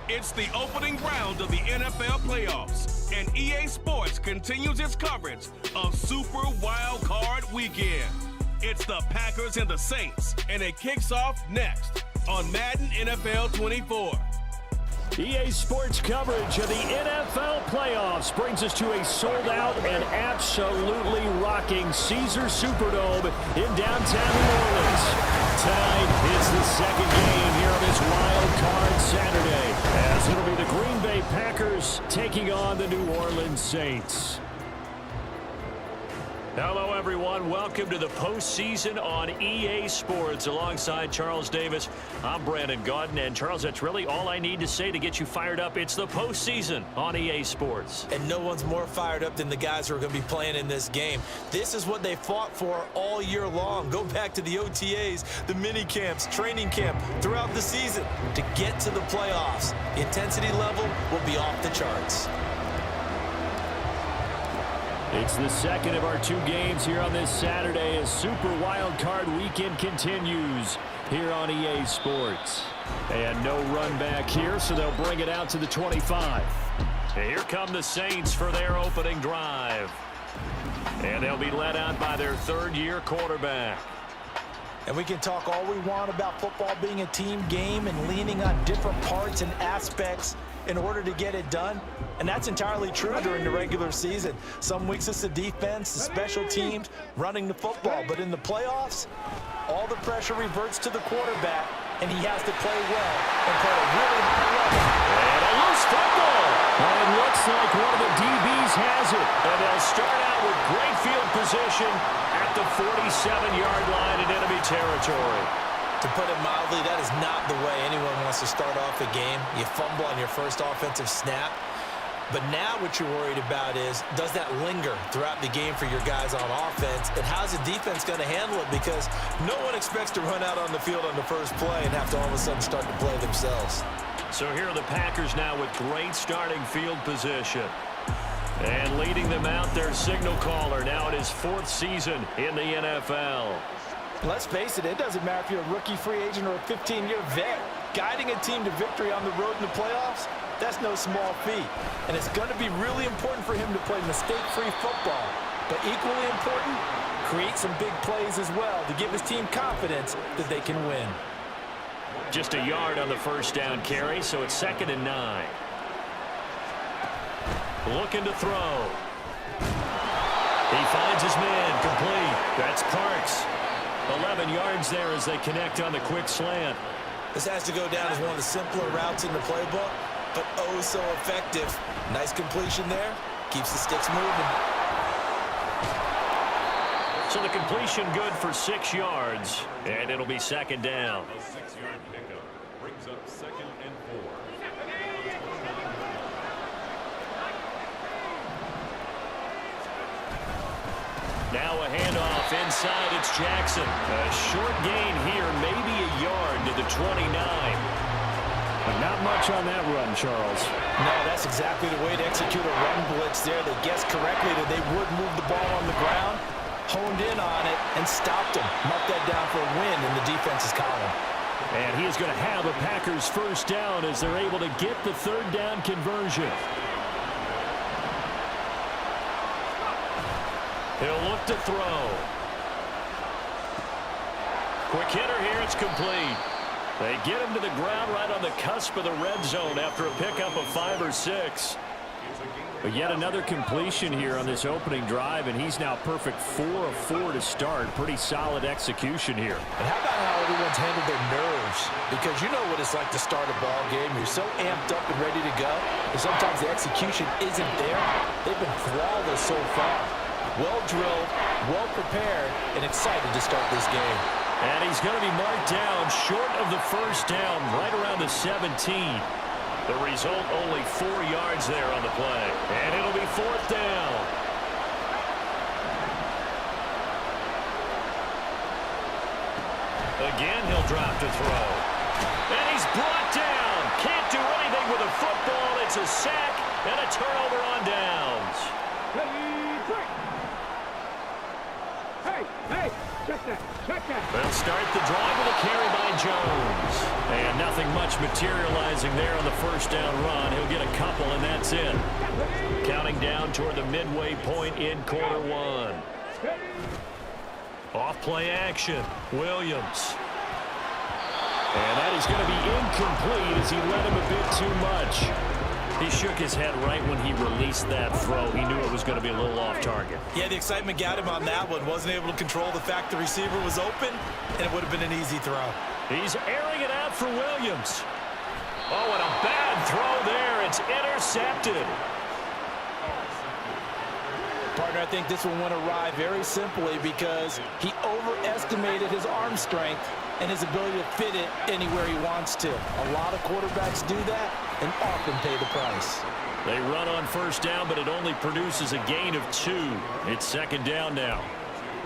It's the opening round of the NFL playoffs, and EA Sports continues its coverage of Super Wild Card Weekend. It's the Packers and the Saints, and it kicks off next on Madden NFL 24. EA Sports coverage of the NFL playoffs brings us to a sold-out and absolutely rocking Caesars Superdome in downtown New Orleans. Tonight is the second game here on this Wild Card Saturday, as it'll be the Green Bay Packers taking on the New Orleans Saints. Hello, everyone. Welcome to the postseason on EA Sports. Alongside Charles Davis, I'm Brandon Gaudin. And, Charles, that's really all I need to say to get you fired up. It's the postseason on EA Sports. And no one's more fired up than the guys who are going to be playing in this game. This is what they fought for all year long. Go back to the OTAs, the mini camps, training camp, throughout the season to get to the playoffs. The intensity level will be off the charts. It's the second of our two games here on this Saturday as Super Wild Card Weekend continues here on EA Sports. And no run back here, so they'll bring it out to the 25. And here come the Saints for their opening drive. And they'll be led out by their third-year quarterback. And we can talk all we want about football being a team game and leaning on different parts and aspects in order to get it done. And that's entirely true during the regular season. Some weeks it's the defense, the special teams, running the football. But in the playoffs, all the pressure reverts to the quarterback, and he has to play well and play at a really high level. And a loose football. And it looks like one of the DBs has it. And they'll start out with great field position at the 47-yard line in enemy territory. To put it mildly, that is not the way anyone wants to start off a game. You fumble on your first offensive snap. But now what you're worried about is, does that linger throughout the game for your guys on offense? And how's the defense going to handle it? Because no one expects to run out on the field on the first play and have to all of a sudden start to play themselves. So here are the Packers now with great starting field position. And leading them out, their signal caller now in his fourth season in the NFL. Let's face it, it doesn't matter if you're a rookie free agent or a 15-year vet. Guiding a team to victory on the road in the playoffs, that's no small feat. And it's going to be really important for him to play mistake-free football. But equally important, create some big plays as well to give his team confidence that they can win. Just a yard on the first down carry, so it's 2nd and 9. Looking to throw. He finds his man, complete. That's Parks. 11 yards there as they connect on the quick slant. This has to go down as one of the simpler routes in the playbook, but oh so effective. Nice completion there. Keeps the sticks moving. So the completion good for 6 yards, and it'll be 2nd down. A 6-yard pickup brings up 2nd and 4. Now a handoff inside, it's Jackson. A short gain here, maybe a yard to the 29. But not much on that run, Charles. No, that's exactly the way to execute a run blitz there. They guessed correctly that they would move the ball on the ground, honed in on it, and stopped him. Marked that down for a win in the defense's column. And he is going to have a Packers first down as they're able to get the third down conversion. He'll look to throw. Quick hitter here, it's complete. They get him to the ground right on the cusp of the red zone after a pickup of 5 or 6. But yet another completion here on this opening drive, and he's now perfect 4 of 4 to start. Pretty solid execution here. And how about how everyone's handled their nerves? Because you know what it's like to start a ball game. You're so amped up and ready to go, and sometimes the execution isn't there. They've been flawless so far. Well drilled, well prepared, and excited to start this game. And he's going to be marked down short of the first down, right around the 17. The result, only 4 yards there on the play. And it'll be 4th down. Again, he'll drop to throw. And he's brought down. Can't do anything with a football. It's a sack and a turnover on downs. Hey, check that. They'll start the drive with a carry by Jones. And nothing much materializing there on the first down run. He'll get a couple, and that's it. Counting down toward the midway point in quarter one. Off-play action. Williams. And that is going to be incomplete as he led him a bit too much. He shook his head right when he released that throw. He knew it was going to be a little off target. Yeah, the excitement got him on that one. Wasn't able to control the fact the receiver was open, and it would have been an easy throw. He's airing it out for Williams. Oh, and a bad throw there. It's intercepted. Partner, I think this one went awry very simply because he overestimated his arm strength and his ability to fit it anywhere he wants to. A lot of quarterbacks do that and often pay the price. They run on first down, but it only produces a gain of 2. It's second down now.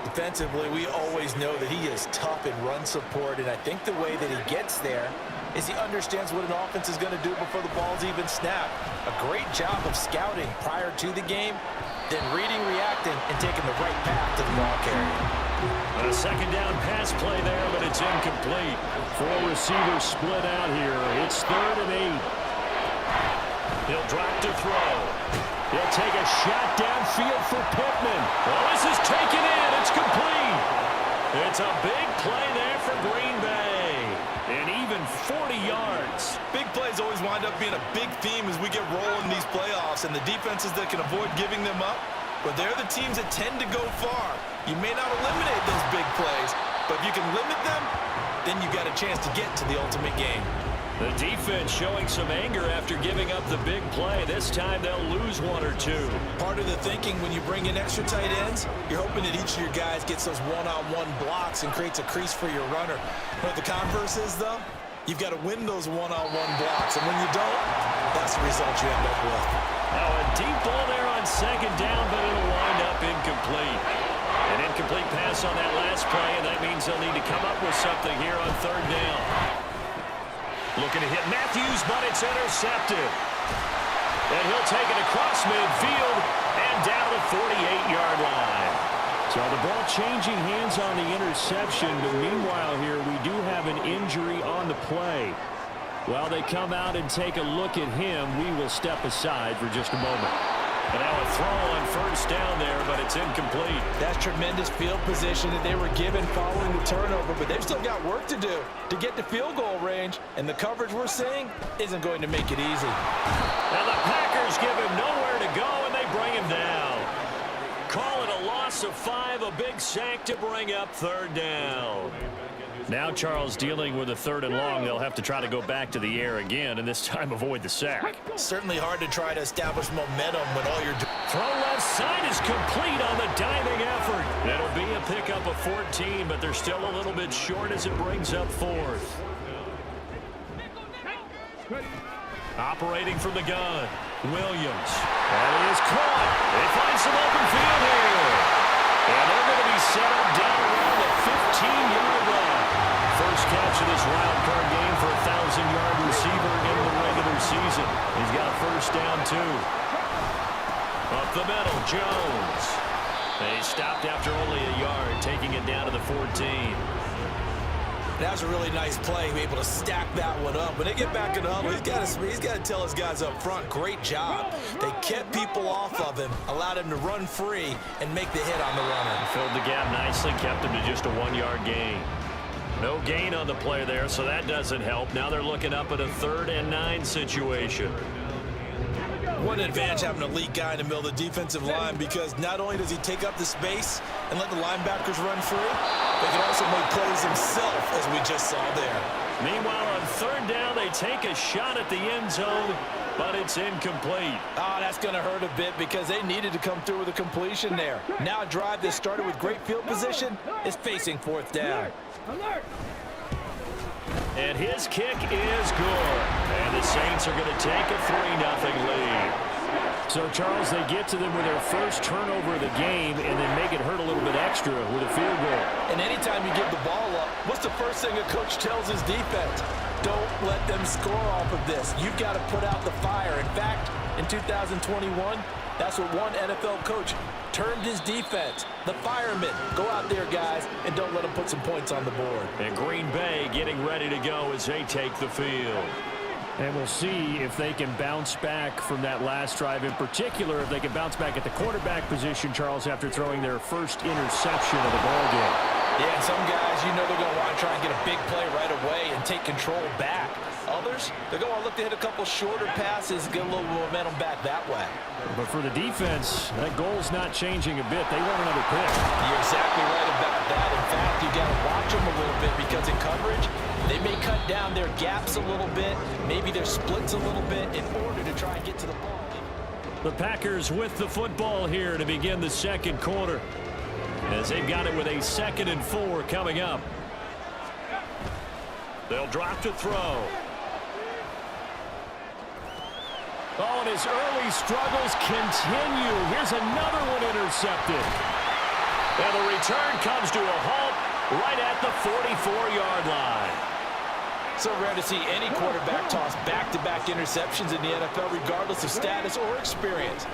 Defensively, we always know that he is tough in run support, and I think the way that he gets there is he understands what an offense is going to do before the ball's even snapped. A great job of scouting prior to the game, then reading, reacting, and taking the right path to the ball carrier. A second down pass play there, but it's incomplete. 4 receivers split out here. It's 3rd and 8. He'll drop to throw. He'll take a shot downfield for Pittman. Well, this is taken in. It's complete. It's a big play there for Green Bay. And even 40 yards. Big plays always wind up being a big theme as we get rolling in these playoffs, and the defenses that can avoid giving them up, but they're the teams that tend to go far. You may not eliminate those big plays, but if you can limit them, then you got a chance to get to the ultimate game. The defense showing some anger after giving up the big play. This time they'll lose 1 or 2. Part of the thinking when you bring in extra tight ends, you're hoping that each of your guys gets those one-on-one blocks and creates a crease for your runner. But the converse is, though, you've got to win those one-on-one blocks. And when you don't, that's the result you end up with. Now a deep ball there on second down, but it'll wind up incomplete. An incomplete pass on that last play, and that means they'll need to come up with something here on 3rd down. Looking to hit Matthews, but it's intercepted. And he'll take it across midfield and down the 48-yard line. So the ball changing hands on the interception, but meanwhile here we do have an injury on the play. While they come out and take a look at him, we will step aside for just a moment. And now a throw on first down there, but it's incomplete. That's tremendous field position that they were given following the turnover, but they've still got work to do to get to field goal range, and the coverage we're seeing isn't going to make it easy. And the Packers give him nowhere to go, and they bring him down. Call it a loss of 5, a big sack to bring up 3rd down. Now Charles dealing with a 3rd and long. They'll have to try to go back to the air again, and this time avoid the sack. Certainly hard to try to establish momentum when all you're doing. Throw left side is complete on the diving effort. It'll be a pickup of 14, but they're still a little bit short as it brings up 4th. Operating from the gun, Williams. And he is caught. They find some open field here. And they're going to be set up down around the 15-yard line. First catch of this wild card game for a 1,000-yard receiver in the regular season. He's got a first down, too. Up the middle, Jones. They stopped after only a yard, taking it down to the 14. That was a really nice play, able to stack that one up. When they get back in the huddle, he's got to tell his guys up front, great job. They kept people off of him, allowed him to run free and make the hit on the runner. Filled the gap nicely, kept him to just a 1-yard gain. No gain on the play there, so that doesn't help. Now they're looking up at a 3rd and 9 situation. One advantage having a elite guy in the middle of the defensive line, because not only does he take up the space and let the linebackers run free, they can also make plays himself, as we just saw there. Meanwhile, on 3rd down, they take a shot at the end zone, but it's incomplete. Oh, that's going to hurt a bit because they needed to come through with a completion there. Now a drive that started with great field position is facing 4th down. And his kick is good. And the Saints are going to take a 3-0 lead. So, Charles, they get to them with their first turnover of the game and then make it hurt a little bit extra with a field goal. And anytime you give the ball up, what's the first thing a coach tells his defense? Don't let them score off of this. You've got to put out the fire. In fact, in 2021, that's what one NFL coach termed his defense. The firemen. Go out there, guys, and don't let them put some points on the board. And Green Bay getting ready to go as they take the field. And we'll see if they can bounce back from that last drive, in particular if they can bounce back at the quarterback position, Charles, after throwing their first interception of the ballgame. Yeah, and some guys, you know they're going to want to try and get a big play right away and take control back. Others, they're going to look to hit a couple shorter passes, get a little momentum back that way. But for the defense, that goal's not changing a bit. They want another pick. You're exactly right about that. In fact, you got to watch them a little bit because in coverage, they may cut down their gaps a little bit, maybe their splits a little bit in order to try and get to the ball. The Packers with the football here to begin the second quarter, as they've got it with a 2nd and 4 coming up. They'll drop to throw. Oh, and his early struggles continue. Here's another one intercepted. And the return comes to a halt right at the 44-yard line. So rare to see any quarterback toss back-to-back interceptions in the NFL, regardless of status or experience.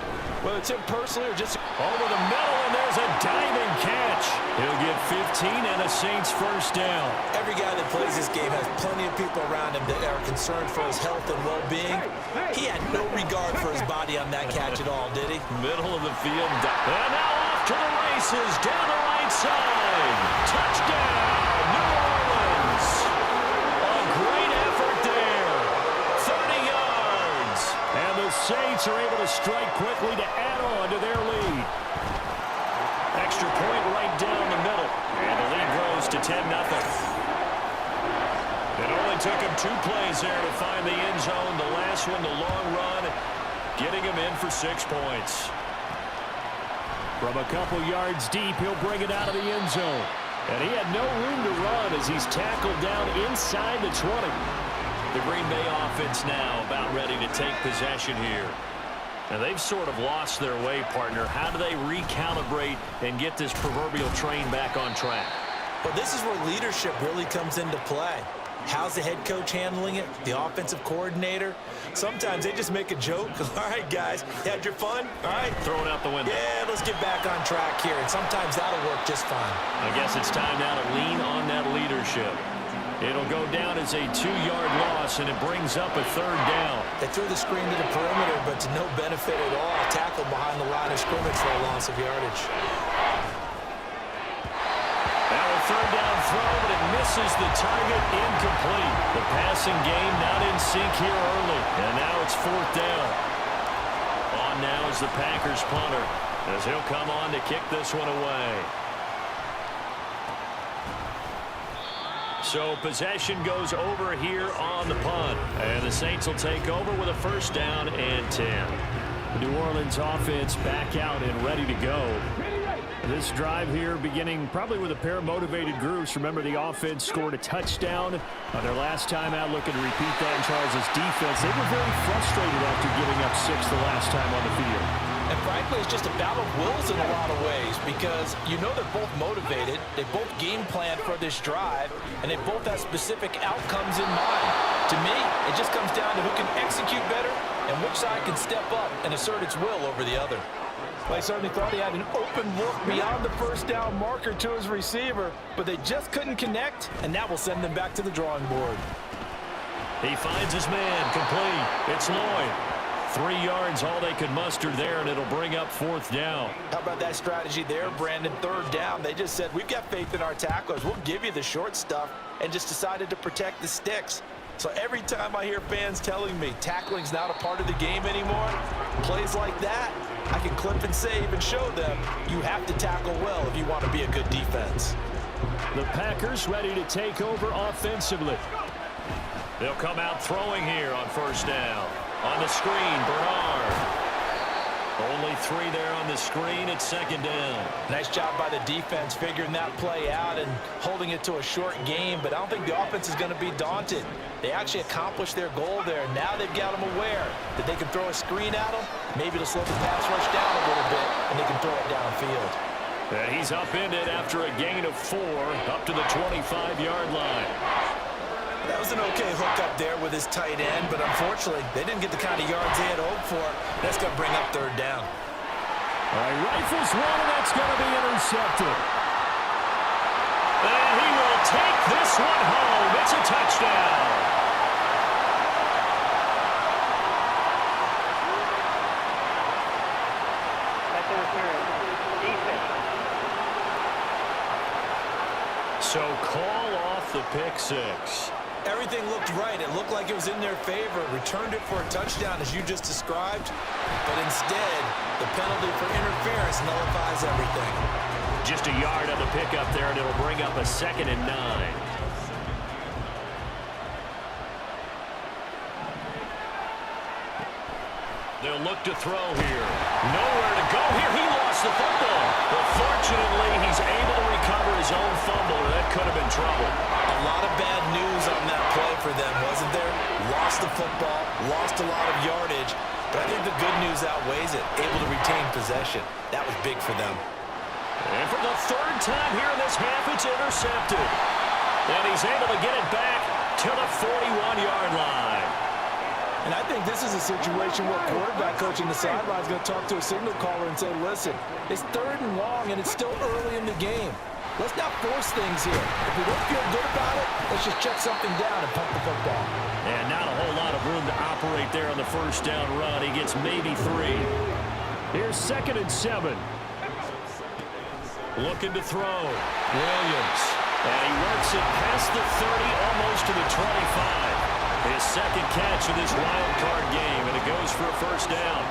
Whether it's him personally or just over the middle, and there's a diving catch. He'll get 15 and a Saints first down. Every guy that plays this game has plenty of people around him that are concerned for his health and well-being. He had no regard for his body on that catch at all, did he? Middle of the field. And now off to the races down the right side. Touchdown, New Orleans. A great effort there. 30 yards. And the Saints are able to strike quickly to add on to their lead. Extra point right down the middle. And the lead grows to 10-0. It only took him 2 plays there to find the end zone. The last one, the long run, getting him in for 6 points. From a couple yards deep, he'll bring it out of the end zone. And he had no room to run as he's tackled down inside the 20. The Green Bay offense now about ready to take possession here. And they've sort of lost their way, partner. How do they recalibrate and get this proverbial train back on track? Well, this is where leadership really comes into play. How's the head coach handling it? The offensive coordinator? Sometimes they just make a joke. All right, guys, you had your fun? All right. Throw it out the window. Yeah, let's get back on track here. And sometimes that'll work just fine. I guess it's time now to lean on that leadership. It'll go down as a 2-yard loss, and it brings up a 3rd down. They threw the screen to the perimeter, but to no benefit at all. Tackled behind the line of scrimmage for a loss of yardage. Now a 3rd down throw, but it misses the target, incomplete. The passing game not in sync here early, and now it's 4th down. On now is the Packers punter, as he'll come on to kick this one away. So possession goes over here on the punt, and the Saints will take over with a 1st down and 10. The New Orleans offense back out and ready to go. This drive here beginning probably with a pair of motivated groups. Remember, the offense scored a touchdown on their last time out, looking to repeat that in Charles' defense. They were very frustrated after giving up 6 the last time on the field. And frankly, it's just a battle of wills in a lot of ways because you know they're both motivated, they both game plan for this drive, and they both have specific outcomes in mind. To me, it just comes down to who can execute better and which side can step up and assert its will over the other. Well, I certainly thought he had an open look beyond the 1st down marker to his receiver, but they just couldn't connect, and that will send them back to the drawing board. He finds his man, complete. It's Lloyd. 3 yards, all they could muster there, and it'll bring up 4th down. How about that strategy there, Brandon? 3rd down. They just said, we've got faith in our tacklers. We'll give you the short stuff, and just decided to protect the sticks. So every time I hear fans telling me tackling's not a part of the game anymore, plays like that, I can clip and save and show them you have to tackle well if you want to be a good defense. The Packers ready to take over offensively. They'll come out throwing here on 1st down. On the screen, Bernard. Only 3 there on the screen at second down. Nice job by the defense figuring that play out and holding it to a short game, but I don't think the offense is going to be daunted. They actually accomplished their goal there. Now they've got them aware that they can throw a screen at them, maybe to slow the pass rush down a little bit, and they can throw it downfield. And he's upended after a gain of 4 up to the 25-yard line. That was an okay hook up there with his tight end, but unfortunately, they didn't get the kind of yards they had hoped for. That's going to bring up third down. All right, rifles one, and that's going to be intercepted. And he will take this one home. It's a touchdown. So call off the pick 6. Everything looked right. It looked like it was in their favor. Returned it for a touchdown, as you just described. But instead, the penalty for interference nullifies everything. Just a yard on the pickup there, and it'll bring up a 2nd and 9. They'll look to throw here. Nowhere to go here. He lost the football. But fortunately, he's able to recover his own fumble. That could have been trouble. A lot of bad news on that play for them, wasn't there? Lost the football, lost a lot of yardage. But I think the good news outweighs it. Able to retain possession. That was big for them. And for the 3rd time here in this half, it's intercepted. And he's able to get it back to the 41-yard line. And I think this is a situation where quarterback coach in the sideline is going to talk to a signal caller and say, listen, it's 3rd and long, and it's still early in the game. Let's not force things here. If we don't feel good about it, let's just check something down and punt the football. And not a whole lot of room to operate there on the first down run. He gets maybe 3. Here's 2nd and 7. Looking to throw. Williams. And he works it past the 30, almost to the 25. His 2nd catch of this wild card game, and it goes for a first down.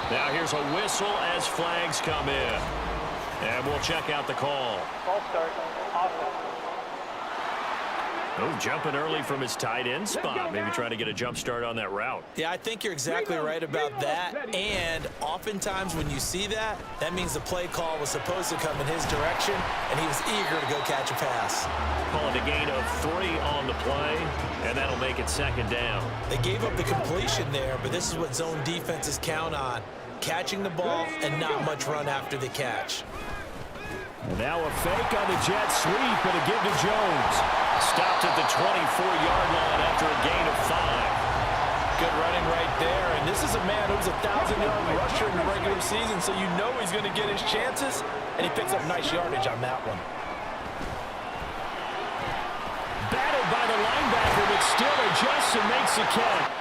Now here's a whistle as flags come in. And we'll check out the call. Ball start. Offense. Oh, jumping early from his tight end spot. Maybe trying to get a jump start on that route. Yeah, I think you're exactly right about that. And oftentimes when you see that, that means the play call was supposed to come in his direction, and he was eager to go catch a pass. Calling a gain of 3 on the play, and that'll make it 2nd down. They gave up the completion there, but this is what zone defenses count on. Catching the ball and not much run after the catch. And now a fake on the jet sweep and a give to Jones. Stopped at the 24-yard line after a gain of 5. Good running right there. And this is a man who's a 1,000-yard rusher in the regular season, so you know he's going to get his chances, and he picks up nice yardage on that one. Battled by the linebacker, but still adjusts and makes a catch.